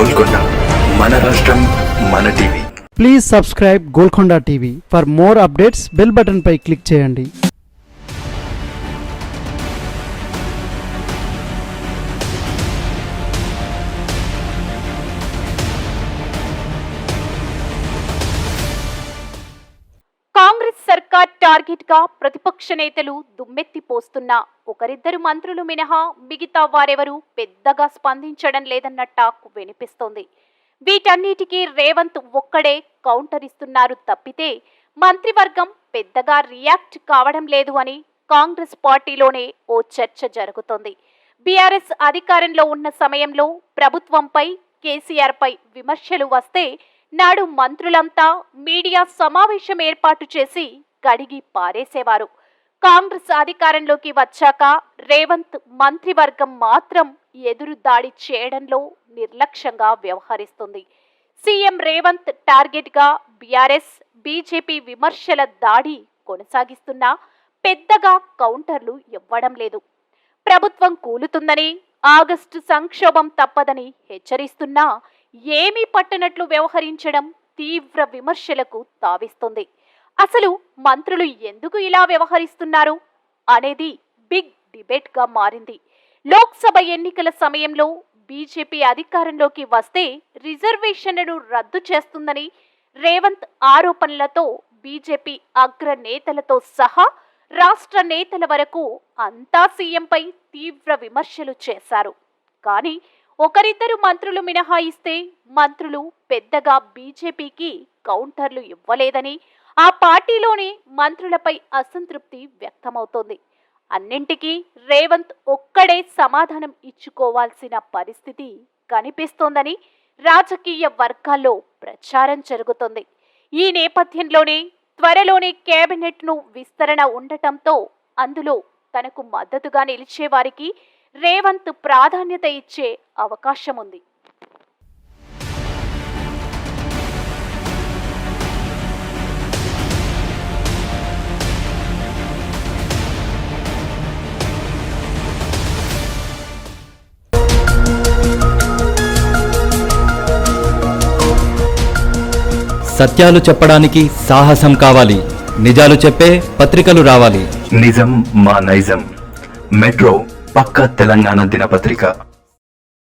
గోల్కొండ, మన రాష్ట్రం, మన TV. Please subscribe Golconda TV. For more updates bell button పై క్లిక్ చేయండి. కాంగ్రెస్ సర్కార్ టార్గెట్ గా ప్రతిపక్ష నేతలు దుమ్మెత్తి పోస్తున్నా ఒకరిద్దరు మంత్రులు మినహా మిగతా వారెవరూ పెద్దగా స్పందించడం లేదన్న టాక్ వినిపిస్తోంది. వీటన్నిటికీ రేవంత్ ఒక్కడే కౌంటర్ ఇస్తున్నారు తప్పితే మంత్రివర్గం పెద్దగా రియాక్ట్ కావడం లేదు అని కాంగ్రెస్ పార్టీలోనే ఓ చర్చ జరుగుతోంది. బీఆర్ఎస్ అధికారంలో ఉన్న సమయంలో ప్రభుత్వంపై, కేసీఆర్ పై విమర్శలు వస్తే నాడు మంత్రులంతా మీడియా సమావేశం ఏర్పాటు చేసి కడిగి పారేసేవారు. కాంగ్రెస్ అధికారంలోకి వచ్చాక రేవంత్ మంత్రివర్గం మాత్రం ఎదురు దాడి చేయడంలో నిర్లక్ష్యంగా వ్యవహరిస్తుంది. సీఎం రేవంత్ టార్గెట్ గా బీఆర్ఎస్, బీజేపీ విమర్శల దాడి కొనసాగిస్తున్నా పెద్దగా కౌంటర్లు ఇవ్వడం లేదు. ప్రభుత్వం కూలుతుందని, ఆగస్టు సంక్షోభం తప్పదని హెచ్చరిస్తున్నా ఏమీ పట్టనట్లు వ్యవహరించడం తీవ్ర విమర్శలకు తావిస్తుంది. అసలు మంత్రులు ఎందుకు ఇలా వ్యవహరిస్తున్నారు అనేది బిగ్ డిబేట్ గా మారింది. లోక్సభ ఎన్నికల సమయంలో బీజేపీ అధికారంలోకి వస్తే రిజర్వేషన్లను రద్దు చేస్తుందని రేవంత్ ఆరోపణలతో బీజేపీ అగ్ర నేతలతో సహా రాష్ట్ర నేతల వరకు అంతా సీఎంపై తీవ్ర విమర్శలు చేశారు. కానీ ఒకరిద్దరు మంత్రులు మినహాయిస్తే మంత్రులు పెద్దగా బీజేపీకి కౌంటర్లు ఇవ్వలేదని ఆ పార్టీలోని మంత్రులపై అసంతృప్తి వ్యక్తమవుతోంది. అన్నింటికీ రేవంత్ ఒక్కడే సమాధానం ఇచ్చుకోవాల్సిన పరిస్థితి కనిపిస్తోందని రాజకీయ వర్గాల్లో ప్రచారం జరుగుతోంది. ఈ నేపథ్యంలోనే త్వరలోనే కేబినెట్ను విస్తరణ ఉండటంతో అందులో తనకు మద్దతుగా నిలిచే వారికి రేవంత్ ప్రాధాన్యత ఇచ్చే అవకాశం ఉంది. సత్యాలు చెప్పడానికి సాహసం కావాలి, నిజాలు చెప్పే పత్రికలు రావాలి. నిజం మా నైజం. మెట్రో పక్క తెలంగాణ దినపత్రిక.